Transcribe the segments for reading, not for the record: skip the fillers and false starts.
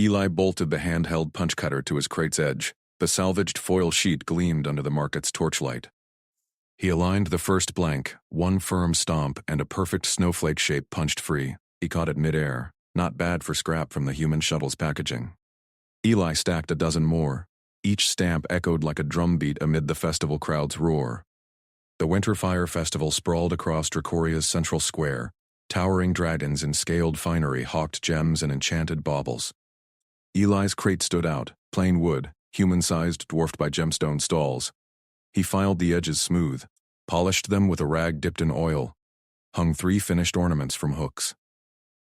Eli bolted the handheld punch cutter to his crate's edge. The salvaged foil sheet gleamed under the market's torchlight. He aligned the first blank, one firm stomp and a perfect snowflake shape punched free. He caught it midair, not bad for scrap from the human shuttle's packaging. Eli stacked a dozen more. Each stamp echoed like a drumbeat amid the festival crowd's roar. The Winter Fire Festival sprawled across Dracoria's central square. Towering dragons in scaled finery hawked gems and enchanted baubles. Eli's crate stood out, plain wood, human-sized, dwarfed by gemstone stalls. He filed the edges smooth, polished them with a rag dipped in oil, hung 3 finished ornaments from hooks.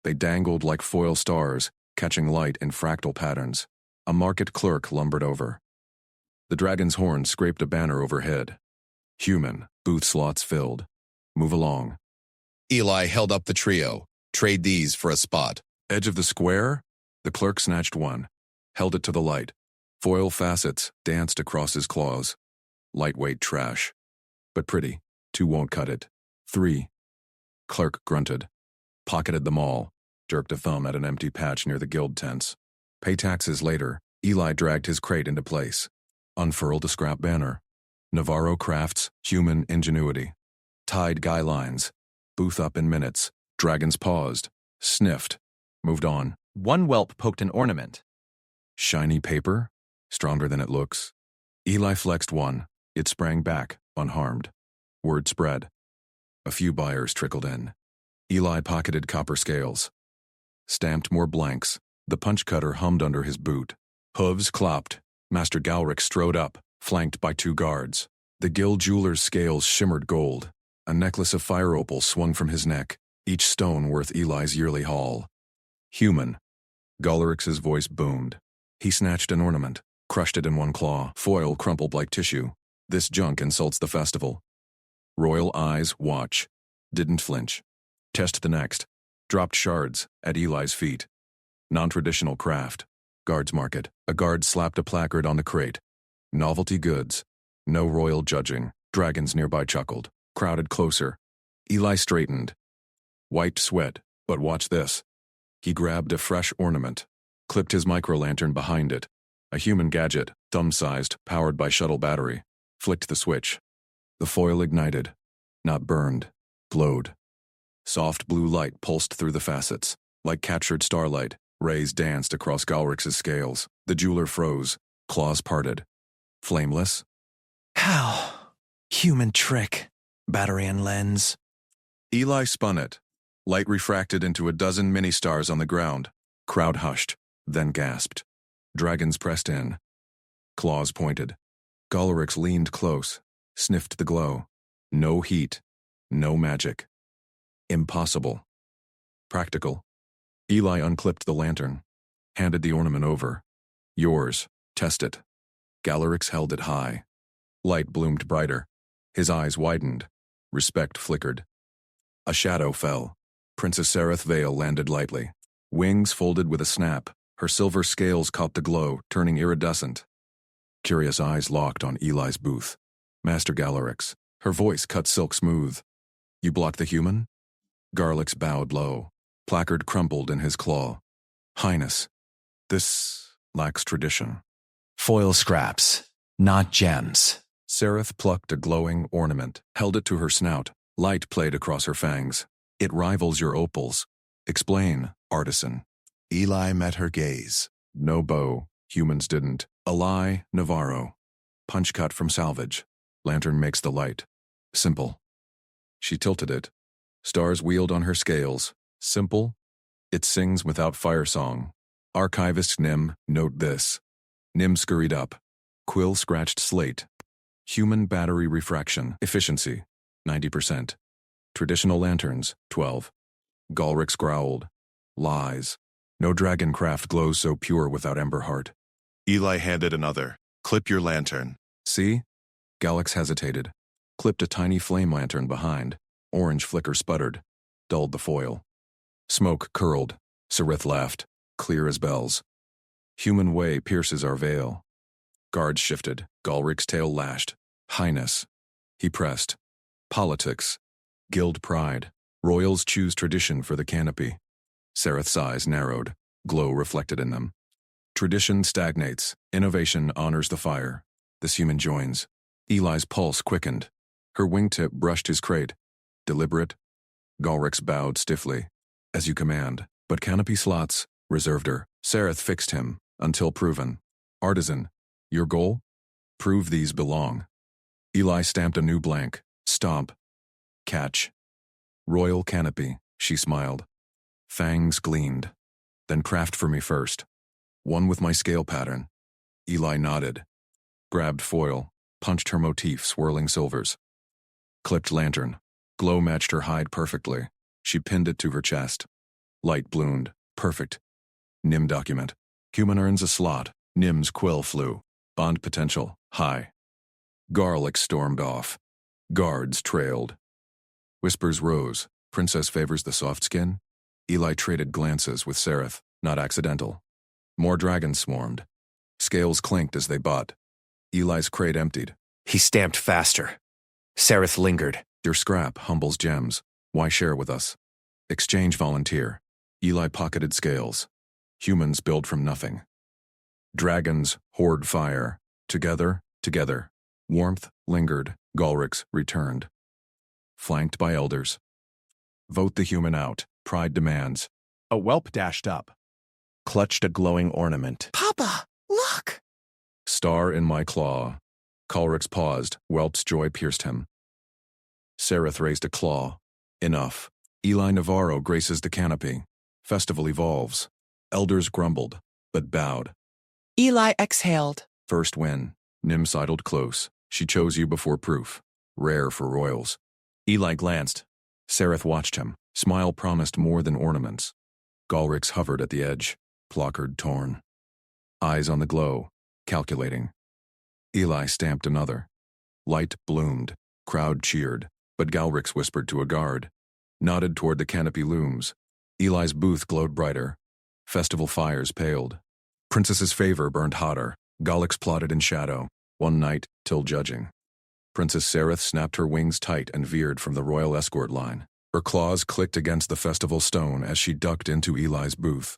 They dangled like foil stars, catching light in fractal patterns. A market clerk lumbered over. The dragon's horn scraped a banner overhead. Human, booth slots filled. Move along. Eli held up the trio. Trade these for a spot. Edge of the square? The clerk snatched one, held it to the light. Foil facets danced across his claws. Lightweight trash. But pretty. 2 won't cut it. 3. Clerk grunted. Pocketed them all. Jerked a thumb at an empty patch near the guild tents. Pay taxes later. Eli dragged his crate into place. Unfurled a scrap banner. Navarro Crafts, Human Ingenuity. Tied guy lines. Booth up in minutes. Dragons paused. Sniffed. Moved on. One whelp poked an ornament. Shiny paper? Stronger than it looks. Eli flexed one. It sprang back, unharmed. Word spread. A few buyers trickled in. Eli pocketed copper scales. Stamped more blanks. The punch cutter hummed under his boot. Hooves clopped. Master Galric strode up, flanked by 2 guards. The guild jeweler's scales shimmered gold. A necklace of fire opal swung from his neck, each stone worth Eli's yearly haul. Human. Galric's voice boomed. He snatched an ornament, crushed it in one claw. Foil crumpled like tissue. This junk insults the festival. Royal eyes watch. Didn't flinch. Test the next. Dropped shards at Eli's feet. Non-traditional craft. Guards market. A guard slapped a placard on the crate. Novelty goods. No royal judging. Dragons nearby chuckled. Crowded closer. Eli straightened. Wiped sweat, but watch this. He grabbed a fresh ornament. Clipped his micro-lantern behind it. A human gadget, thumb-sized, powered by shuttle battery. Flicked the switch. The foil ignited. Not burned. Glowed. Soft blue light pulsed through the facets. Like captured starlight, rays danced across Galric's scales. The jeweler froze. Claws parted. Flameless? How? Human trick. Battery and lens. Eli spun it. Light refracted into a dozen mini-stars on the ground. Crowd hushed, then gasped. Dragons pressed in. Claws pointed. Galrix leaned close, sniffed the glow. No heat. No magic. Impossible. Practical. Eli unclipped the lantern. Handed the ornament over. Yours. Test it. Galrix held it high. Light bloomed brighter. His eyes widened. Respect flickered. A shadow fell. Princess Sereth Vale landed lightly. Wings folded with a snap. Her silver scales caught the glow, turning iridescent. Curious eyes locked on Eli's booth. Master Galrix. Her voice cut silk smooth. You blocked the human? Garlix bowed low. Placard crumpled in his claw. Highness, this lacks tradition. Foil scraps, not gems. Sereth plucked a glowing ornament, held it to her snout. Light played across her fangs. It rivals your opals. Explain, artisan. Eli met her gaze. No bow. Humans didn't. A lie, Navarro. Punch cut from salvage. Lantern makes the light. Simple. She tilted it. Stars wheeled on her scales. Simple. It sings without fire song. Archivist Nim, note this. Nim scurried up. Quill scratched slate. Human battery refraction. Efficiency. 90%. Traditional lanterns. 12. Galrix growled. Lies. No dragon craft glows so pure without Emberheart. Eli handed another. Clip your lantern. See? Galix hesitated. Clipped a tiny flame lantern behind. Orange flicker sputtered. Dulled the foil. Smoke curled. Sereth laughed. Clear as bells. Human way pierces our veil. Guards shifted. Galric's tail lashed. Highness. He pressed. Politics. Guild pride. Royals choose tradition for the canopy. Sereth's eyes narrowed. Glow reflected in them. Tradition stagnates. Innovation honors the fire. This human joins. Eli's pulse quickened. Her wingtip brushed his crate. Deliberate. Galrix bowed stiffly. As you command. But canopy slots reserved her. Sareth fixed him. Until proven. Artisan. Your goal? Prove these belong. Eli stamped a new blank. Stomp. Catch. Royal canopy, she smiled. Fangs gleamed. Then craft for me first. One with my scale pattern. Eli nodded. Grabbed foil. Punched her motif swirling silvers. Clipped lantern. Glow matched her hide perfectly. She pinned it to her chest. Light bloomed. Perfect. Nim document. Human earns a slot. Nim's quill flew. Bond potential. High. Garlic stormed off. Guards trailed. Whispers rose. Princess favors the soft skin. Eli traded glances with Sareth. Not accidental. More dragons swarmed. Scales clinked as they bought. Eli's crate emptied. He stamped faster. Sareth lingered. Your scrap humbles gems. Why share with us? Exchange volunteer. Eli pocketed scales. Humans build from nothing. Dragons hoard fire. Together. Warmth lingered. Galrix returned. Flanked by elders. Vote the human out. Pride demands. A whelp dashed up. Clutched a glowing ornament. Papa, look! Star in my claw. Galrix paused. Whelp's joy pierced him. Sareth raised a claw. Enough. Eli Navarro graces the canopy. Festival evolves. Elders grumbled, but bowed. Eli exhaled. First win. Nim sidled close. She chose you before proof. Rare for royals. Eli glanced. Sareth watched him. Smile promised more than ornaments. Galrix hovered at the edge. Placard torn. Eyes on the glow. Calculating. Eli stamped another. Light bloomed. Crowd cheered. But Galrix whispered to a guard. Nodded toward the canopy looms. Eli's booth glowed brighter. Festival fires paled. Princess's favor burned hotter. Galrix plotted in shadow. One night, till judging. Princess Sareth snapped her wings tight and veered from the royal escort line. Her claws clicked against the festival stone as she ducked into Eli's booth.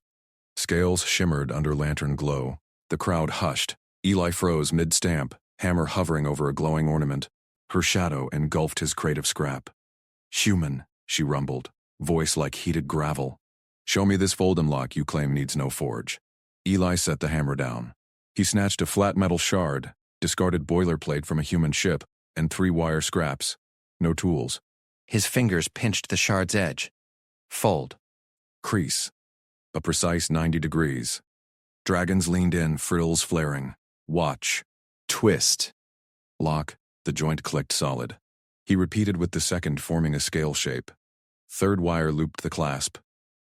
Scales shimmered under lantern glow. The crowd hushed. Eli froze mid-stamp, hammer hovering over a glowing ornament. Her shadow engulfed his crate of scrap. Human, she rumbled, voice like heated gravel. Show me this fold'em lock you claim needs no forge. Eli set the hammer down. He snatched a flat metal shard, discarded boilerplate from a human ship, and 3 wire scraps. No tools. His fingers pinched the shard's edge. Fold. Crease. A precise 90 degrees. Dragons leaned in, frills flaring. Watch. Twist. Lock. The joint clicked solid. He repeated with the second, forming a scale shape. Third wire looped the clasp.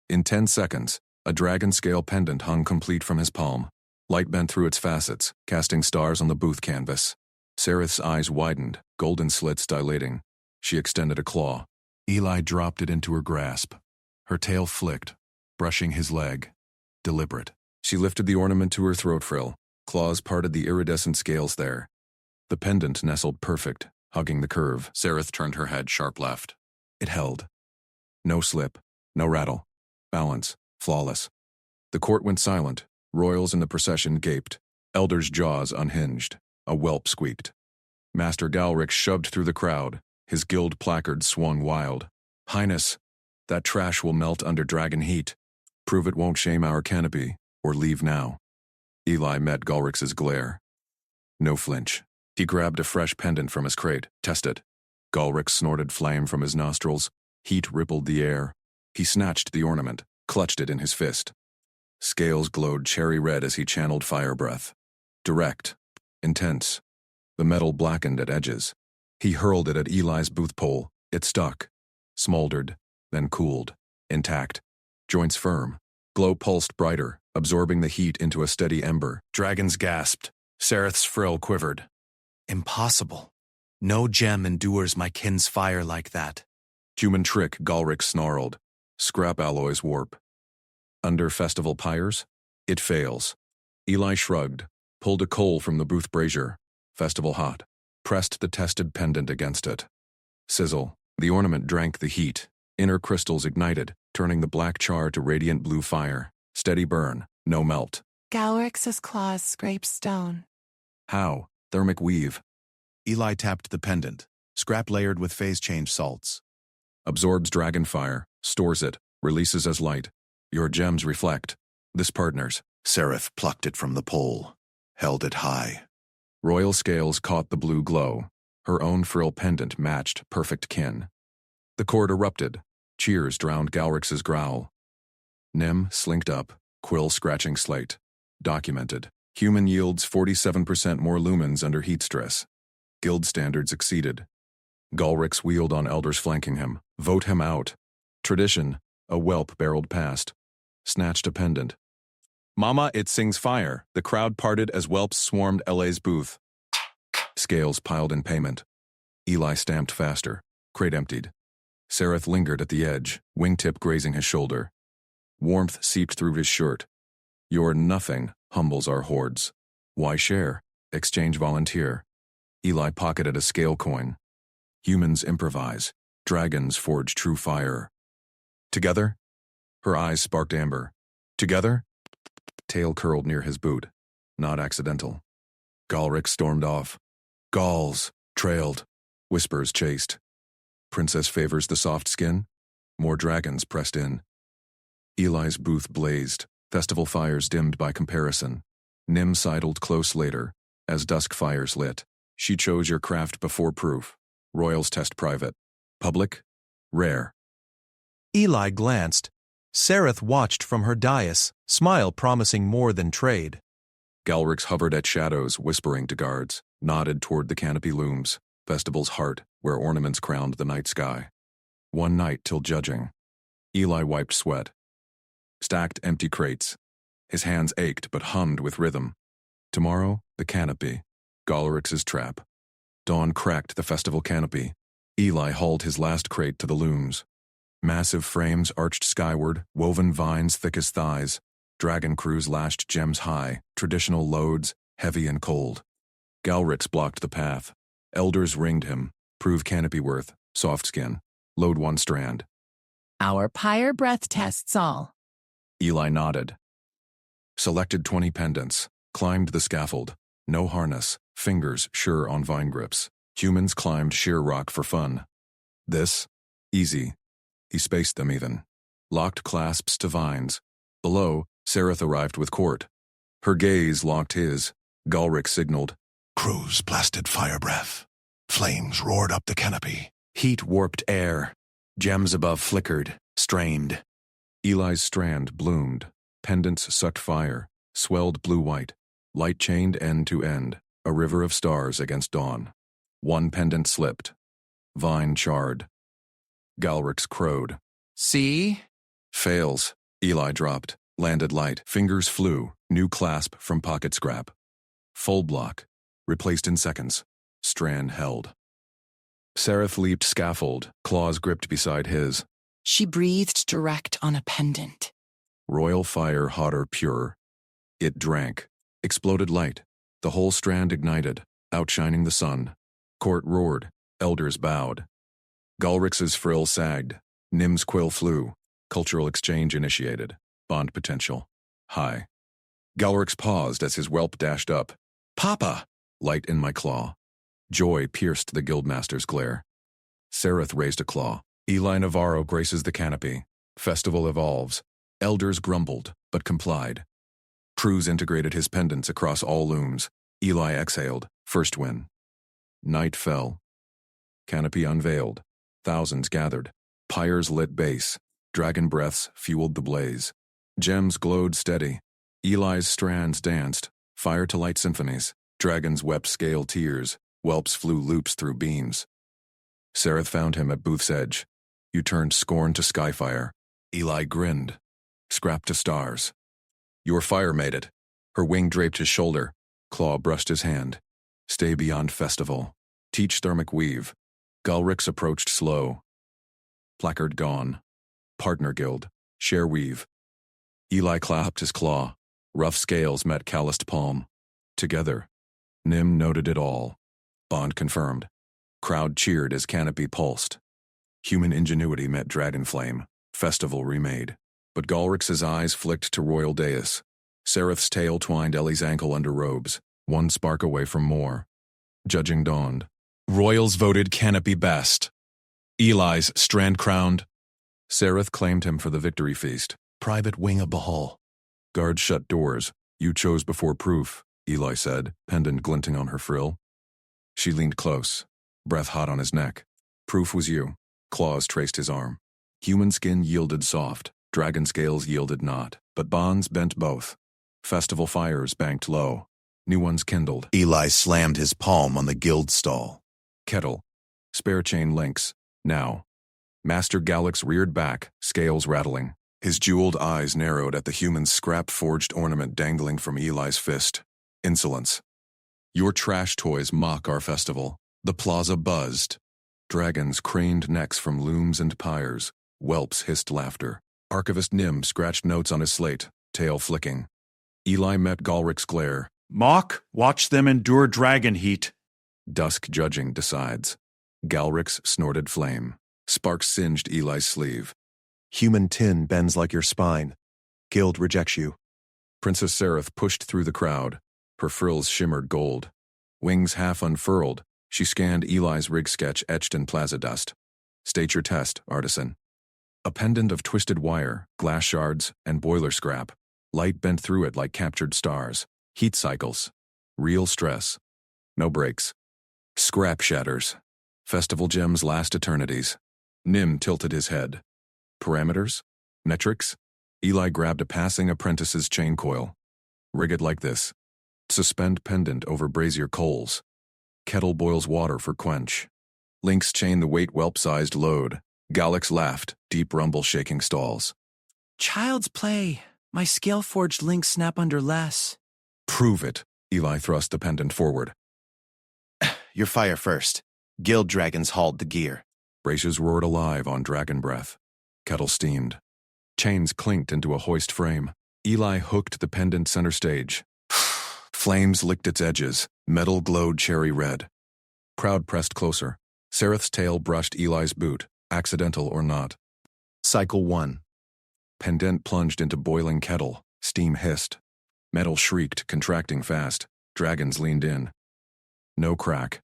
In 10 seconds, a dragon scale pendant hung complete from his palm. Light bent through its facets, casting stars on the booth canvas. Sareth's eyes widened, golden slits dilating. She extended a claw. Eli dropped it into her grasp. Her tail flicked, brushing his leg. Deliberate. She lifted the ornament to her throat frill. Claws parted the iridescent scales there. The pendant nestled perfect, hugging the curve. Sareth turned her head sharp left. It held. No slip, no rattle. Balance, flawless. The court went silent. Royals in the procession gaped. Elders' jaws unhinged. A whelp squeaked. Master Galrix shoved through the crowd. His guild placard swung wild. Highness, that trash will melt under dragon heat. Prove it won't shame our canopy, or leave now. Eli met Galrix's glare. No flinch. He grabbed a fresh pendant from his crate. Test it. Galrix snorted flame from his nostrils. Heat rippled the air. He snatched the ornament, clutched it in his fist. Scales glowed cherry red as he channeled fire breath. Direct. Intense. The metal blackened at edges. He hurled it at Eli's booth pole. It stuck. Smoldered. Then cooled. Intact. Joints firm. Glow pulsed brighter, absorbing the heat into a steady ember. Dragons gasped. Sareth's frill quivered. Impossible. No gem endures my kin's fire like that. Human trick, Galrix snarled. Scrap alloys warp. Under festival pyres? It fails. Eli shrugged, pulled a coal from the booth brazier. Festival hot. Pressed the tested pendant against it. Sizzle. The ornament drank the heat. Inner crystals ignited, turning the black char to radiant blue fire. Steady burn, no melt. Galrix's claws scrape stone. How? Thermic weave. Eli tapped the pendant, scrap layered with phase change salts. Absorbs dragon fire, stores it, releases as light. Your gems reflect. This partners. Seraph plucked it from the pole, held it high. Royal scales caught the blue glow. Her own frill pendant matched perfect kin. The cord erupted. Cheers drowned Galrix's growl. Nim slinked up, quill scratching slate. Documented. Human yields 47% more lumens under heat stress. Guild standards exceeded. Galrix wheeled on elders flanking him. Vote him out. Tradition. A whelp barreled past. Snatched a pendant. Mama, it sings fire. The crowd parted as whelps swarmed LA's booth. Scales piled in payment. Eli stamped faster. Crate emptied. Seraph lingered at the edge, wingtip grazing his shoulder. Warmth seeped through his shirt. Your nothing humbles our hordes. Why share? Exchange volunteer. Eli pocketed a scale coin. Humans improvise. Dragons forge true fire. Together? Her eyes sparked amber. Together? Tail curled near his boot. Not accidental. Galrix stormed off. Gauls trailed. Whispers chased. Princess favors the soft skin. More dragons pressed in. Eli's booth blazed. Festival fires dimmed by comparison. Nim sidled close later. As dusk fires lit. She chose your craft before proof. Royals test private. Public? Rare. Eli glanced. Seraph watched from her dais, smile promising more than trade. Galrix hovered at shadows, whispering to guards. Nodded toward the canopy looms. Festival's heart, where ornaments crowned the night sky. One night till judging. Eli wiped sweat. Stacked empty crates. His hands ached but hummed with rhythm. Tomorrow, the canopy. Galrix's trap. Dawn cracked the festival canopy. Eli hauled his last crate to the looms. Massive frames arched skyward, woven vines thick as thighs. Dragon crews lashed gems high, traditional loads, heavy and cold. Galrix blocked the path. Elders ringed him. Prove canopy worth, soft skin. Load one strand. Our pyre breath tests all. Eli nodded. Selected 20 pendants. Climbed the scaffold. No harness, fingers sure on vine grips. Humans climbed sheer rock for fun. This? Easy. He spaced them even. Locked clasps to vines. Below, Seraph arrived with Court. Her gaze locked his. Galrix signaled. Crews blasted fire breath. Flames roared up the canopy. Heat warped air. Gems above flickered, strained. Eli's strand bloomed. Pendants sucked fire, swelled blue-white. Light chained end to end, a river of stars against dawn. One pendant slipped. Vine charred. Galrix crowed. See? Fails. Eli dropped. Landed light. Fingers flew. New clasp from pocket scrap. Full block. Replaced in seconds. Strand held. Seraph leaped scaffold, claws gripped beside his. She breathed direct on a pendant. Royal fire hotter pure. It drank. Exploded light. The whole strand ignited, outshining the sun. Court roared. Elders bowed. Galrix's frill sagged. Nim's quill flew. Cultural exchange initiated. Bond potential. High. Galrix paused as his whelp dashed up. Papa! Light in my claw. Joy pierced the guildmaster's glare. Seraph raised a claw. Eli Navarro graces the canopy. Festival evolves. Elders grumbled, but complied. Cruz integrated his pendants across all looms. Eli exhaled. First win. Night fell. Canopy unveiled. Thousands gathered. Pyres lit base. Dragon breaths fueled the blaze. Gems glowed steady. Eli's strands danced. Fire to light symphonies. Dragons wept scale tears. Whelps flew loops through beams. Seraph found him at booth's edge. You turned scorn to skyfire. Eli grinned. Scrap to stars. Your fire made it. Her wing draped his shoulder. Claw brushed his hand. Stay beyond festival. Teach thermic weave. Galrix approached slow. Placard gone. Partner guild. Share weave. Eli clapped his claw. Rough scales met calloused palm. Together. Nim noted it all. Bond confirmed. Crowd cheered as canopy pulsed. Human ingenuity met dragon flame. Festival remade. But Galrix's eyes flicked to royal dais. Sereth's tail twined Ellie's ankle under robes, one spark away from more. Judging dawned. Royals voted canopy best. Eli's strand-crowned. Sereth claimed him for the victory feast. Private wing of the hall. Guards shut doors. You chose before proof, Eli said, pendant glinting on her frill. She leaned close, breath hot on his neck. Proof was you. Claws traced his arm. Human skin yielded soft, dragon scales yielded not, but bonds bent both. Festival fires banked low. New ones kindled. Eli slammed his palm on the guild stall. Kettle. Spare chain links. Now. Master Galax reared back, scales rattling. His jeweled eyes narrowed at the human's scrap-forged ornament dangling from Eli's fist. Insolence. Your trash toys mock our festival. The plaza buzzed. Dragons craned necks from looms and pyres. Whelps hissed laughter. Archivist Nim scratched notes on his slate, tail flicking. Eli met Galric's glare. Mock, watch them endure dragon heat. Dusk judging decides. Galrix snorted flame. Sparks singed Eli's sleeve. Human tin bends like your spine. Guild rejects you. Princess Sereth pushed through the crowd. Her frills shimmered gold. Wings half unfurled, she scanned Eli's rig sketch etched in plaza dust. State your test, artisan. A pendant of twisted wire, glass shards, and boiler scrap. Light bent through it like captured stars. Heat cycles. Real stress. No breaks. Scrap shatters. Festival gems last eternities. Nim tilted his head. Parameters? Metrics? Eli grabbed a passing apprentice's chain coil. Rig it like this. Suspend pendant over brazier coals. Kettle boils water for quench. Links chain the weight whelp-sized load. Galax laughed, deep rumble shaking stalls. Child's play. My scale-forged links snap under less. Prove it. Eli thrust the pendant forward. Your fire first. Guild dragons hauled the gear. Braziers roared alive on dragon breath. Kettle steamed. Chains clinked into a hoist frame. Eli hooked the pendant center stage. Flames licked its edges. Metal glowed cherry red. Crowd pressed closer. Sereth's tail brushed Eli's boot, accidental or not. Cycle 1. Pendant plunged into boiling kettle. Steam hissed. Metal shrieked, contracting fast. Dragons leaned in. No crack.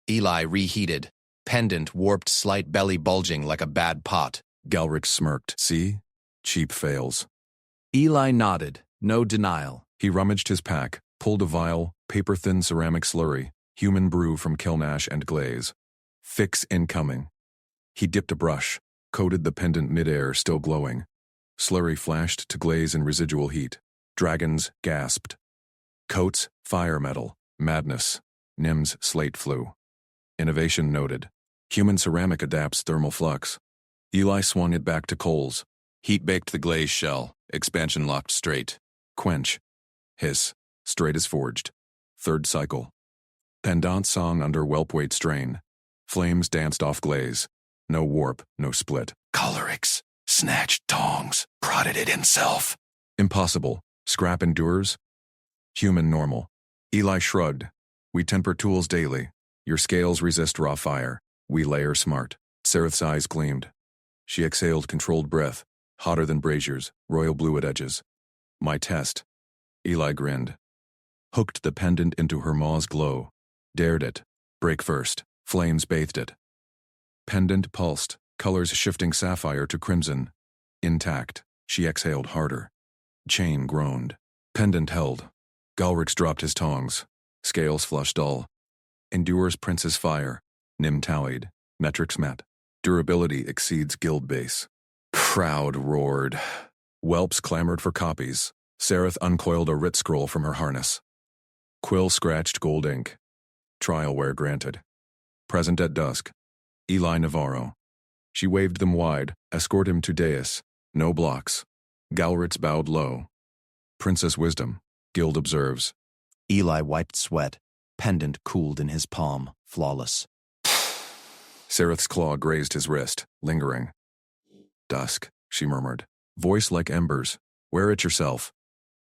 Eli reheated. Pendant warped, slight belly bulging like a bad pot. Galric smirked. See? Cheap fails. Eli nodded, no denial. He rummaged his pack, pulled a vial, paper-thin ceramic slurry, human brew from kilnash and glaze. Fix incoming. He dipped a brush, coated the pendant midair, still glowing. Slurry flashed to glaze in residual heat. Dragons gasped. Coats, fire metal, madness. Nim's slate flew. Innovation noted. Human ceramic adapts thermal flux. Eli swung it back to coals. Heat baked the glaze shell. Expansion locked straight. Quench. Hiss. Straight as forged. Third cycle. Pendant song under whelp weight strain. Flames danced off glaze. No warp, no split. Colorix snatched tongs, prodded it himself. Impossible. Scrap endures. Human normal. Eli shrugged. We temper tools daily. Your scales resist raw fire. We layer smart. Sereth's eyes gleamed. She exhaled controlled breath, hotter than braziers, royal blue at edges. My test. Eli grinned. Hooked the pendant into her maw's glow. Dared it. Break first. Flames bathed it. Pendant pulsed, colors shifting sapphire to crimson. Intact. She exhaled harder. Chain groaned. Pendant held. Galrix dropped his tongs. Scales flushed dull. Endures Prince's fire. Nim tallied. Metrics met. Durability exceeds guild base. Crowd roared. Whelps clamored for copies. Sereth uncoiled a writ scroll from her harness. Quill scratched gold ink. Trial wear granted. Present at dusk. Eli Navarro. She waved them wide, escort him to dais. No blocks. Galritz bowed low. Princess Wisdom. Guild observes. Eli wiped sweat. Pendant cooled in his palm, flawless. Sereth's claw grazed his wrist, lingering. Dusk, she murmured. Voice like embers. Wear it yourself.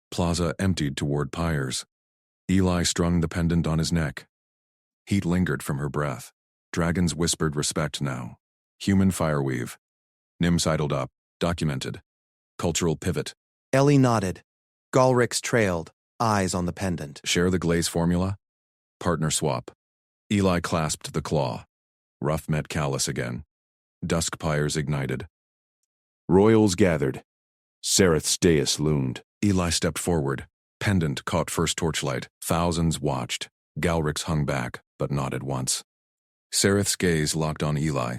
Plaza emptied toward pyres. Eli strung the pendant on his neck. Heat lingered from her breath. Dragons whispered respect now. Human fireweave. Nim sidled up, documented. Cultural pivot. Ellie nodded. Galrix trailed, eyes on the pendant. Share the glaze formula? Partner swap. Eli clasped the claw. Rough met callous again. Dusk pyres ignited. Royals gathered. Sereth's dais loomed. Eli stepped forward. Pendant caught first torchlight. Thousands watched. Galrix hung back, but nodded once. Sereth's gaze locked on Eli.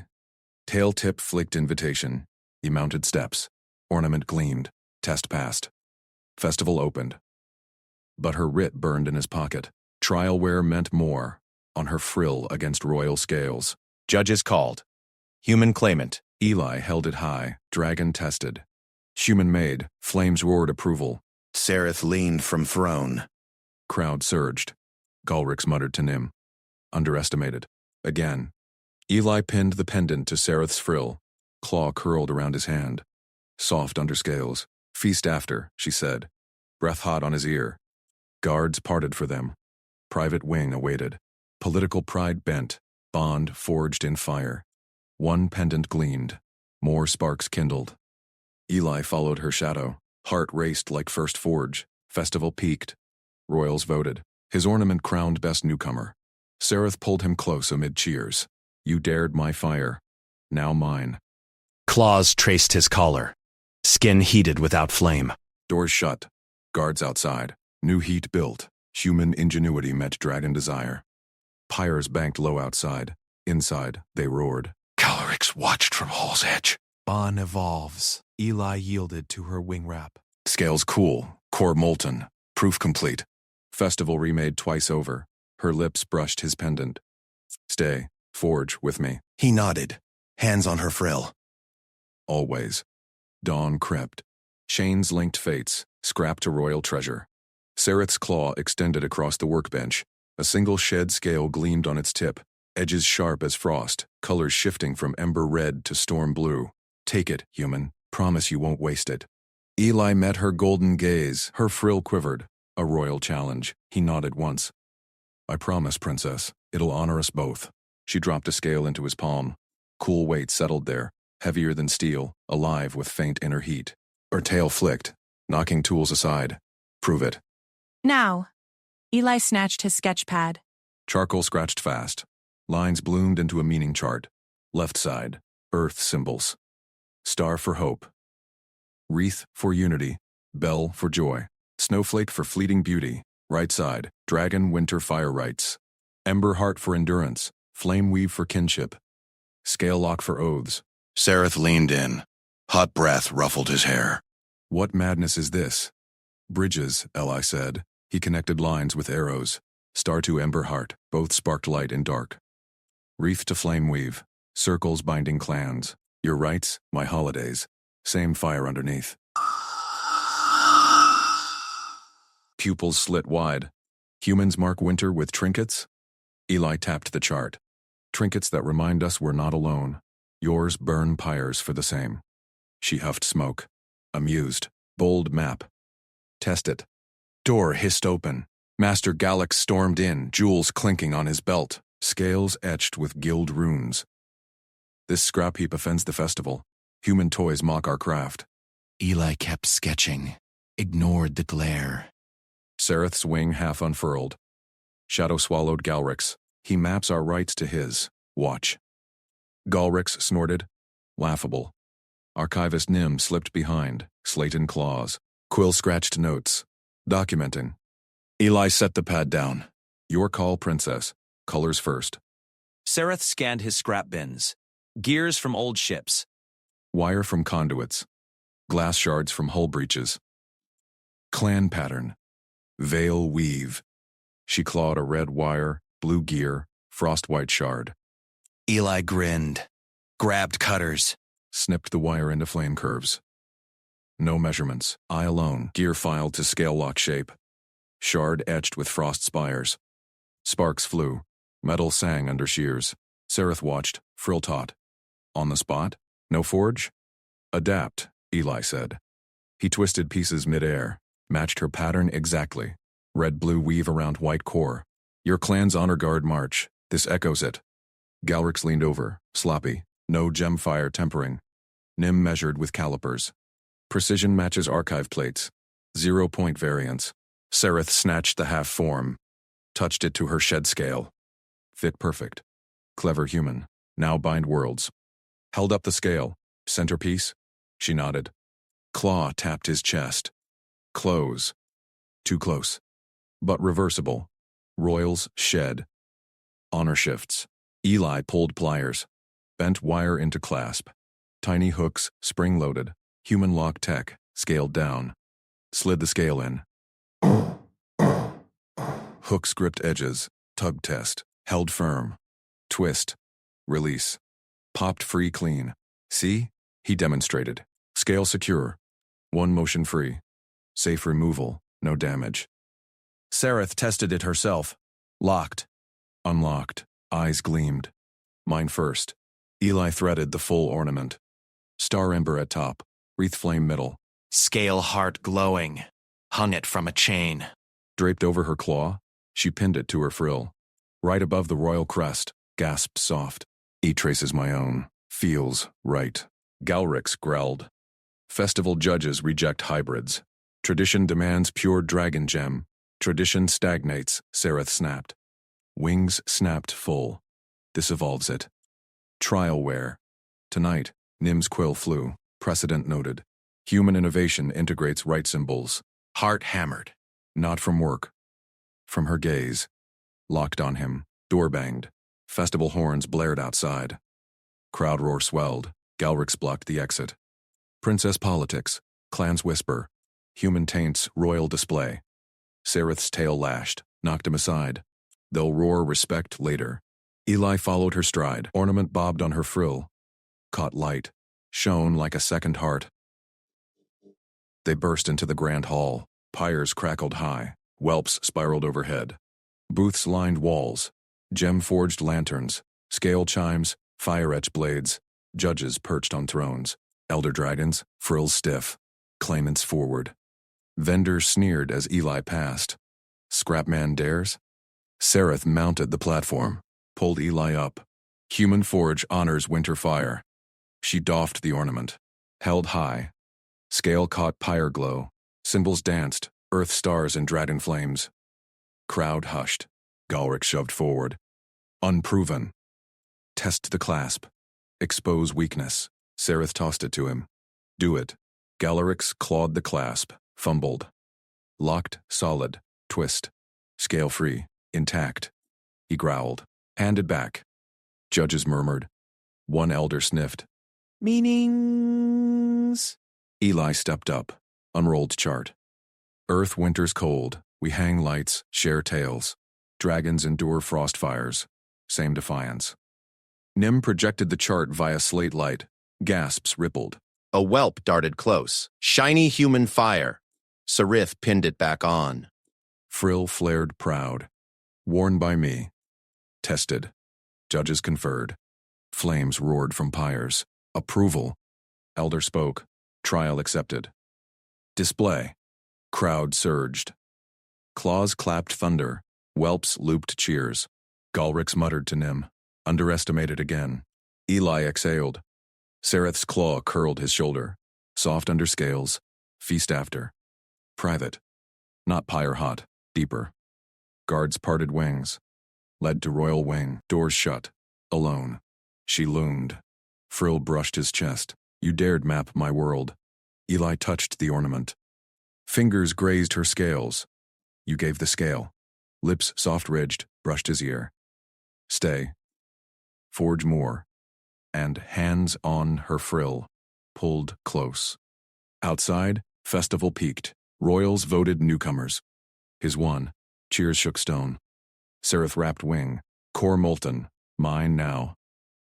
Tail tip flicked invitation. He mounted steps. Ornament gleamed. Test passed. Festival opened. But her writ burned in his pocket. Trial wear meant more. On her frill against royal scales. Judges called. Human claimant. Eli held it high. Dragon tested. Human made. Flames roared approval. Sereth leaned from throne. Crowd surged. Galrix muttered to Nim. Underestimated. Again. Eli pinned the pendant to Sereth's frill. Claw curled around his hand. Soft under scales. Feast after, she said. Breath hot on his ear. Guards parted for them. Private wing awaited. Political pride bent. Bond forged in fire. One pendant gleamed. More sparks kindled. Eli followed her shadow. Heart raced like first forge. Festival peaked. Royals voted. His ornament crowned best newcomer. Sereth pulled him close amid cheers. You dared my fire. Now mine. Claws traced his collar. Skin heated without flame. Doors shut. Guards outside. New heat built. Human ingenuity met dragon desire. Pyres banked low outside. Inside, they roared. Galrix watched from hall's edge. Bond evolves. Eli yielded to her wing wrap. Scales cool. Core molten. Proof complete. Festival remade twice over. Her lips brushed his pendant. Stay. Forge with me. He nodded, hands on her frill. Always. Dawn crept. Chains linked fates, scrapped to royal treasure. Sereth's claw extended across the workbench. A single shed scale gleamed on its tip, edges sharp as frost, colors shifting from ember red to storm blue. Take it, human. Promise you won't waste it. Eli met her golden gaze. Her frill quivered. A royal challenge. He nodded once. I promise, princess. It'll honor us both. She dropped a scale into his palm. Cool weight settled there, heavier than steel, alive with faint inner heat. Her tail flicked, knocking tools aside. Prove it. Now. Eli snatched his sketch pad. Charcoal scratched fast. Lines bloomed into a meaning chart. Left side, earth symbols. Star for hope. Wreath for unity. Bell for joy. Snowflake for fleeting beauty. Right side, dragon winter fire rites. Ember heart for endurance. Flame weave for kinship. Scale lock for oaths. Sereth leaned in. Hot breath ruffled his hair. What madness is this? Bridges, Eli said. He connected lines with arrows. Star to ember heart, both sparked light in dark. Wreath to flame weave. Circles binding clans. Your rights, my holidays. Same fire underneath. Pupils slit wide. Humans mark winter with trinkets? Eli tapped the chart. Trinkets that remind us we're not alone. Yours burn pyres for the same. She huffed smoke. Amused. Bold map. Test it. Door hissed open. Master Galix stormed in, jewels clinking on his belt, scales etched with guild runes. This scrap heap offends the festival. Human toys mock our craft. Eli kept sketching, ignored the glare. Sereth's wing half unfurled. Shadow swallowed Galrix. He maps our rights to his. Watch. Galrix snorted. Laughable. Archivist Nim slipped behind, slate in claws. Quill scratched notes. Documenting. Eli set the pad down. Your call, princess. Colors first. Sereth scanned his scrap bins. Gears from old ships. Wire from conduits. Glass shards from hull breaches. Clan pattern. Veil weave. She clawed a red wire, blue gear, frost-white shard. Eli grinned, grabbed cutters. Snipped the wire into flame curves. No measurements, eye alone, gear filed to scale lock shape. Shard etched with frost spires. Sparks flew. Metal sang under shears. Sereth watched, frill taut. On the spot? No forge? Adapt, Eli said. He twisted pieces mid-air, matched her pattern exactly. Red-blue weave around white core. Your clan's honor guard march. This echoes it. Galrix leaned over, sloppy. No gem fire tempering. Nim measured with calipers. Precision matches archive plates. 0-point variance. Sereth snatched the half form, touched it to her shed scale. Fit perfect. Clever human. Now bind worlds. Held up the scale. Centerpiece? She nodded. Claw tapped his chest. Close. Too close. But reversible. Royals shed. Honor shifts. Eli pulled pliers. Bent wire into clasp. Tiny hooks, spring-loaded. Human lock tech, scaled down. Slid the scale in. Hooks gripped edges. Tug test. Held firm. Twist. Release. Popped free clean. See? He demonstrated. Scale secure. One motion free. Safe removal. No damage. Sereth tested it herself. Locked. Unlocked. Eyes gleamed. Mine first. Eli threaded the full ornament. Star ember at top. Wreath flame middle. Scale heart glowing. Hung it from a chain. Draped over her claw, she pinned it to her frill. Right above the royal crest, gasped soft. E-trace is my own. Feels right. Galrix growled. Festival judges reject hybrids. Tradition demands pure dragon gem. Tradition stagnates, Sereth snapped. Wings snapped full. This evolves it. Trial wear. Tonight, Nim's quill flew. Precedent noted. Human innovation integrates right symbols. Heart hammered. Not from work. From her gaze. Locked on him. Door banged. Festival horns blared outside. Crowd roar swelled. Galrix blocked the exit. Princess politics. Clans whisper. Human taints, royal display. Sereth's tail lashed. Knocked him aside. They'll roar respect later. Eli followed her stride. Ornament bobbed on her frill. Caught light. Shone like a second heart. They burst into the grand hall. Pyres crackled high. Whelps spiraled overhead. Booths lined walls. Gem-forged lanterns. Scale chimes. Fire-etched blades. Judges perched on thrones. Elder dragons, frills stiff. Claimants forward. Vendors sneered as Eli passed. Scrapman dares? Sereth mounted the platform. Pulled Eli up. Human forge honors winter fire. She doffed the ornament. Held high. Scale caught pyre glow. Symbols danced, earth stars and dragon flames. Crowd hushed. Galrix shoved forward. Unproven. Test the clasp. Expose weakness. Sereth tossed it to him. Do it. Galrix clawed the clasp. Fumbled. Locked, solid. Twist. Scale free. Intact. He growled. Handed back. Judges murmured. One elder sniffed. Meanings. Eli stepped up. Unrolled chart. Earth winters cold. We hang lights, share tales. Dragons endure frost fires. Same defiance. Nim projected the chart via slate light. Gasps rippled. A whelp darted close. Shiny human fire. Sereth pinned it back on. Frill flared proud. Worn by me. Tested. Judges conferred. Flames roared from pyres. Approval. Elder spoke. Trial accepted. Display. Crowd surged. Claws clapped thunder. Whelps looped cheers. Galrix muttered to Nim. Underestimated again. Eli exhaled. Sereth's claw curled his shoulder. Soft under scales. Feast after. Private. Not pyre hot. Deeper. Guards parted wings. Led to royal wing. Doors shut. Alone. She loomed. Frill brushed his chest. You dared map my world. Eli touched the ornament. Fingers grazed her scales. You gave the scale. Lips soft-ridged, brushed his ear. Stay. Forge more. And hands on her frill. Pulled close. Outside, festival peaked. Royals voted newcomers. His won. Cheers shook stone. Sereth wrapped wing. Core molten. Mine now.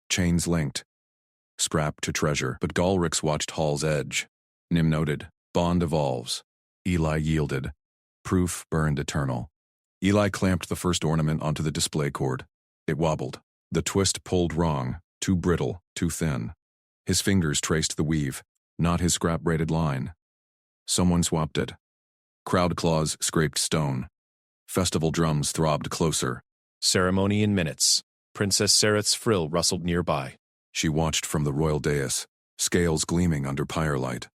Chains linked. Scrap to treasure. But Galrix watched Hall's edge. Nim noted. Bond evolves. Eli yielded. Proof burned eternal. Eli clamped the first ornament onto the display cord. It wobbled. The twist pulled wrong. Too brittle. Too thin. His fingers traced the weave. Not his scrap-braided line. Someone swapped it. Crowd claws scraped stone. Festival drums throbbed closer. Ceremony in minutes. Princess Sereth's frill rustled nearby. She watched from the royal dais, scales gleaming under pyre light.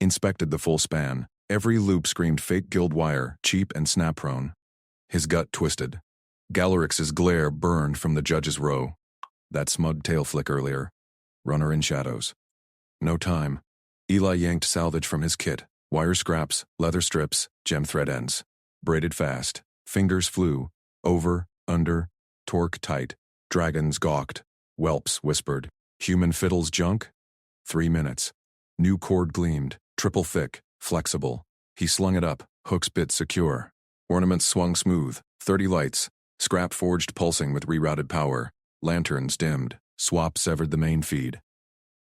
Inspected the full span, Every loop screamed fake guild wire, cheap and snap-prone. His gut twisted. Galerix's glare burned from the judge's row. That smug tail flick earlier. Runner in shadows. No time. Eli yanked salvage from his kit. Wire scraps, leather strips, gem thread ends. Braided fast. Fingers flew. Over, under, torque tight. Dragons gawked. Whelps whispered. Human fiddles junk? 3 minutes. New cord gleamed. Triple thick. Flexible. He slung it up. Hooks bit secure. Ornaments swung smooth. 30 lights. Scrap forged pulsing with rerouted power. Lanterns dimmed. Swap severed the main feed.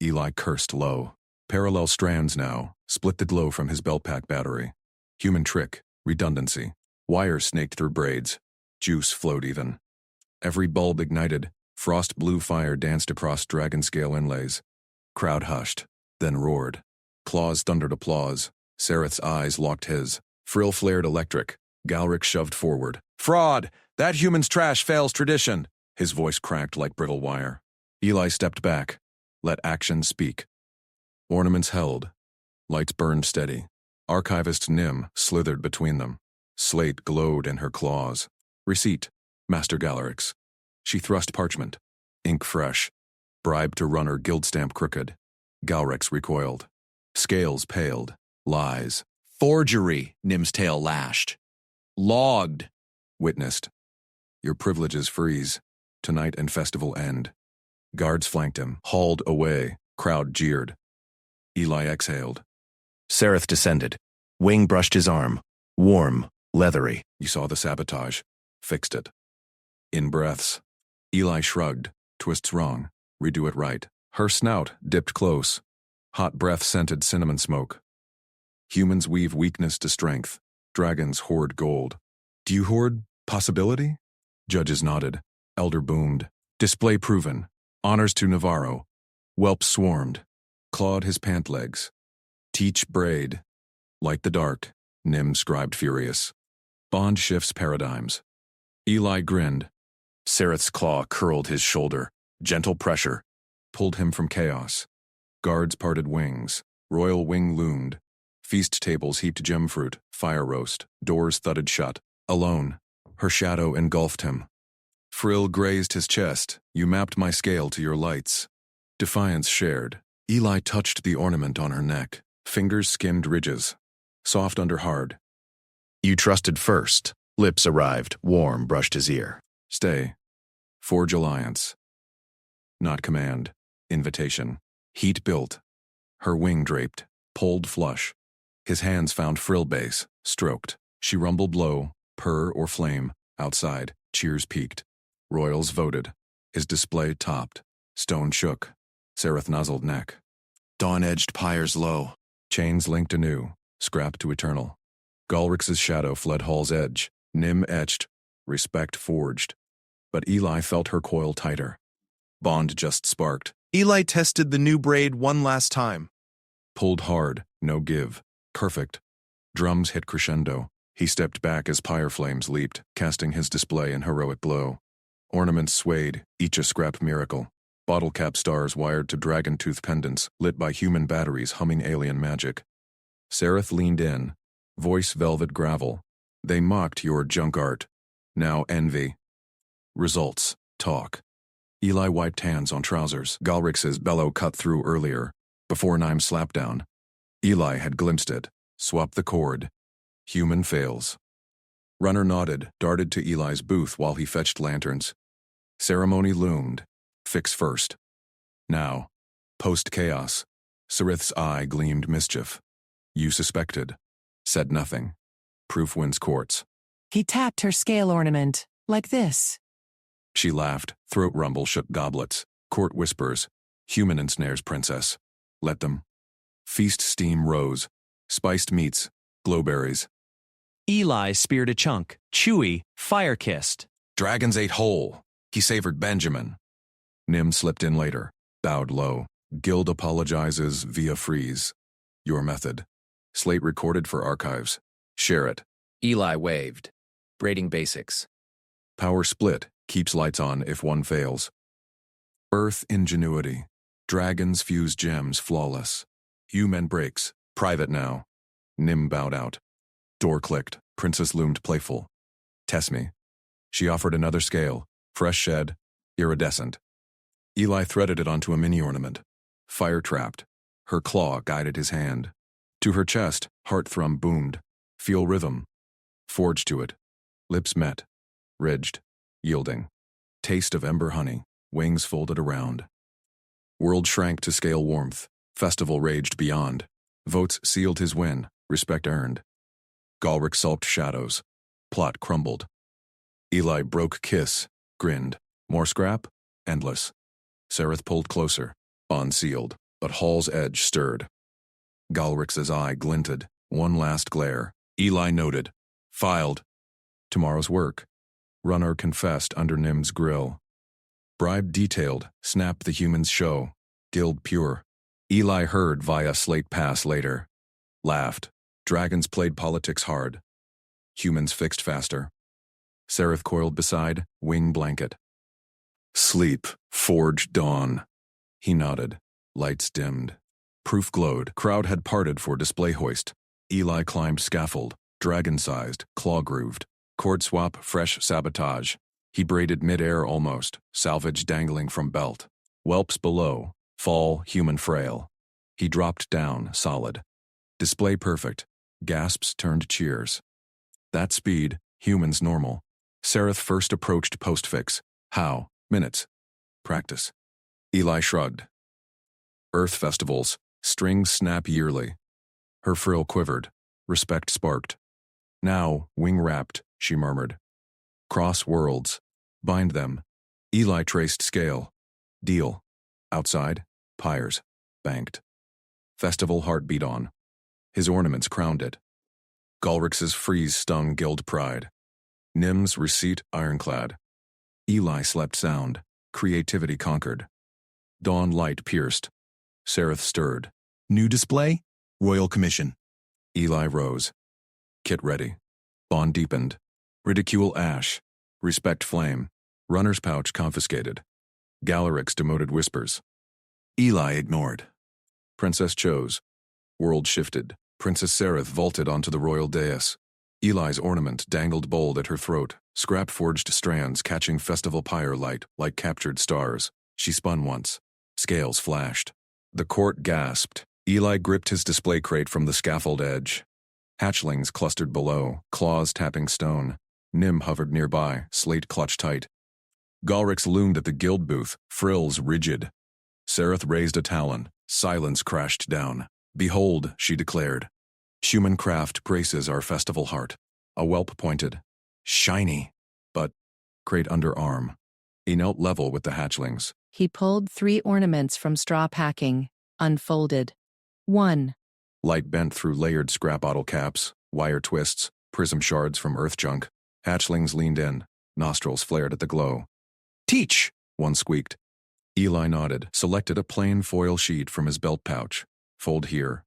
Eli cursed low. Parallel strands now. Split the glow from his belt pack battery. Human trick. Redundancy. Wires snaked through braids. Juice flowed even. Every bulb ignited. Frost blue fire danced across dragon scale inlays. Crowd hushed. Then roared. Claws thundered applause. Sereth's eyes locked his. Frill flared electric. Galric shoved forward. Fraud! That human's trash fails tradition! His voice cracked like brittle wire. Eli stepped back. Let action speak. Ornaments held. Lights burned steady. Archivist Nim slithered between them. Slate glowed in her claws. Receipt. Master Galerix. She thrust parchment. Ink fresh. Bribe to runner guild stamp crooked. Galrex recoiled. Scales paled. Lies. Forgery, Nim's tail lashed. Logged. Witnessed. Your privileges freeze. Tonight and festival end. Guards flanked him, hauled away. Crowd jeered. Eli exhaled. Sereth descended. Wing brushed his arm. Warm, leathery. You saw the sabotage. Fixed it. In breaths. Eli shrugged. Twists wrong. Redo it right. Her snout dipped close. Hot breath scented cinnamon smoke. Humans weave weakness to strength. Dragons hoard gold. Do you hoard possibility? Judges nodded. Elder boomed. Display proven. Honors to Navarro. Whelp swarmed. Clawed his pant legs. Teach braid. Light the dark. Nim scribed furious. Bond shifts paradigms. Eli grinned. Sereth's claw curled his shoulder. Gentle pressure. Pulled him from chaos. Guards parted wings. Royal wing loomed. Feast tables heaped gem fruit. Fire roast. Doors thudded shut. Alone. Her shadow engulfed him. Frill grazed his chest. You mapped my scale to your lights. Defiance shared. Eli touched the ornament on her neck. Fingers skimmed ridges. Soft under hard. You trusted first. Lips arrived. Warm brushed his ear. Stay. Forge alliance. Not command. Invitation. Heat built. Her wing draped. Pulled flush. His hands found frill base. Stroked. She rumbled low. Purr or flame. Outside. Cheers peaked. Royals voted. His display topped. Stone shook. Sereth nuzzled neck. Dawn-edged pyres low. Chains linked anew. Scrap to eternal. Galrix's shadow fled Hall's edge. Nim etched. Respect forged. But Eli felt her coil tighter. Bond just sparked. Eli tested the new braid one last time. Pulled hard. No give. Perfect. Drums hit crescendo. He stepped back as pyre flames leaped, casting his display in heroic glow. Ornaments swayed, each a scrap miracle. Bottle cap stars wired to dragon tooth pendants, lit by human batteries humming alien magic. Sereth leaned in. Voice velvet gravel. They mocked your junk art. Now envy. Results. Talk. Eli wiped hands on trousers. Galrix's bellow cut through earlier. Before Nime's slapdown. Eli had glimpsed it. Swapped the cord. Human fails. Runner nodded, darted to Eli's booth while he fetched lanterns. Ceremony loomed. Fix first. Now. Post-chaos. Sereth's eye gleamed mischief. You suspected. Said nothing. Proof wins courts. He tapped her scale ornament, like this. She laughed. Throat rumble shook goblets. Court whispers. Human ensnares princess. Let them. Feast steam rose. Spiced meats. Glowberries. Eli speared a chunk, chewy, fire-kissed. Dragons ate whole. He savored Benjamin. Nim slipped in later. Bowed low. Guild apologizes via freeze. Your method. Slate recorded for archives. Share it. Eli waved. Braiding basics. Power split. Keeps lights on if one fails. Earth ingenuity. Dragons fuse gems flawless. Human breaks. Private now. Nim bowed out. Door clicked. Princess loomed playful. Test me. She offered another scale, fresh shed, iridescent. Eli threaded it onto a mini ornament. Fire-trapped. Her claw guided his hand. To her chest, heart thrum boomed. Feel rhythm. Forged to it. Lips met. Ridged. Yielding. Taste of ember honey. Wings folded around. World shrank to scale warmth. Festival raged beyond. Votes sealed his win. Respect earned. Galric sulked shadows. Plot crumbled. Eli broke kiss. Grinned. More scrap? Endless. Sereth pulled closer. Unsealed. But Hall's edge stirred. Galric's eye glinted. One last glare. Eli noted. Filed. Tomorrow's work. Runner confessed under Nim's grill. Bribe detailed. Snap the humans show. Guild pure. Eli heard via slate pass later. Laughed. Dragons played politics hard. Humans fixed faster. Sereth coiled beside, wing blanket. Sleep, forge dawn. He nodded. Lights dimmed. Proof glowed. Crowd had parted for display hoist. Eli climbed scaffold, dragon-sized, claw-grooved. Cord swap, fresh sabotage. He braided mid-air almost, salvage dangling from belt. Whelps below, fall, human frail. He dropped down, solid. Display perfect. Gasps turned cheers. That speed, humans normal. Sereth first approached postfix. How? Minutes. Practice. Eli shrugged. Earth festivals. Strings snap yearly. Her frill quivered. Respect sparked. Now, wing-wrapped, she murmured. Cross worlds. Bind them. Eli traced scale. Deal. Outside. Pyres. Banked. Festival heartbeat on. His ornaments crowned it. Galrix's freeze stung guild pride. Nim's receipt ironclad. Eli slept sound. Creativity conquered. Dawn light pierced. Sereth stirred. New display? Royal Commission. Eli rose. Kit ready. Bond deepened. Ridicule ash. Respect flame. Runner's pouch confiscated. Galaric's demoted whispers. Eli ignored. Princess chose. World shifted. Princess Sereth vaulted onto the royal dais. Eli's ornament dangled bold at her throat, scrap-forged strands catching festival pyre light like captured stars. She spun once. Scales flashed. The court gasped. Eli gripped his display crate from the scaffold edge. Hatchlings clustered below, claws tapping stone. Nim hovered nearby, slate clutched tight. Galrix loomed at the guild booth, frills rigid. Sereth raised a talon. Silence crashed down. Behold, she declared. Human craft graces our festival heart. A whelp pointed. Shiny. But, crate underarm. He knelt level with the hatchlings. He pulled 3 ornaments from straw packing, unfolded. 1. Light bent through layered scrap bottle caps, wire twists, prism shards from earth junk. Hatchlings leaned in. Nostrils flared at the glow. Teach! One squeaked. Eli nodded, selected a plain foil sheet from his belt pouch. Fold here.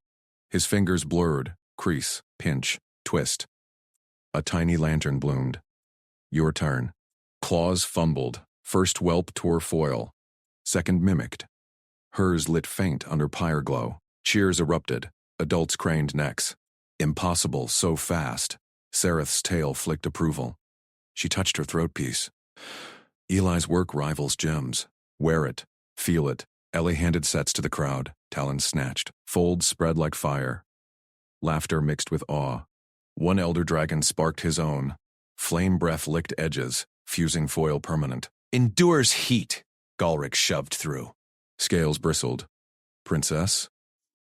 His fingers blurred. Crease, pinch, twist. A tiny lantern bloomed. Your turn. Claws fumbled. First whelp tore foil. Second mimicked. Hers lit faint under pyre glow. Cheers erupted. Adults craned necks. Impossible so fast. Sereth's tail flicked approval. She touched her throat piece. Eli's work rivals Jim's. Wear it. Feel it. Ellie handed sets to the crowd. Talons snatched. Folds spread like fire. Laughter mixed with awe. One elder dragon sparked his own. Flame breath licked edges, fusing foil permanent. Endures heat. Galric shoved through. Scales bristled. Princess?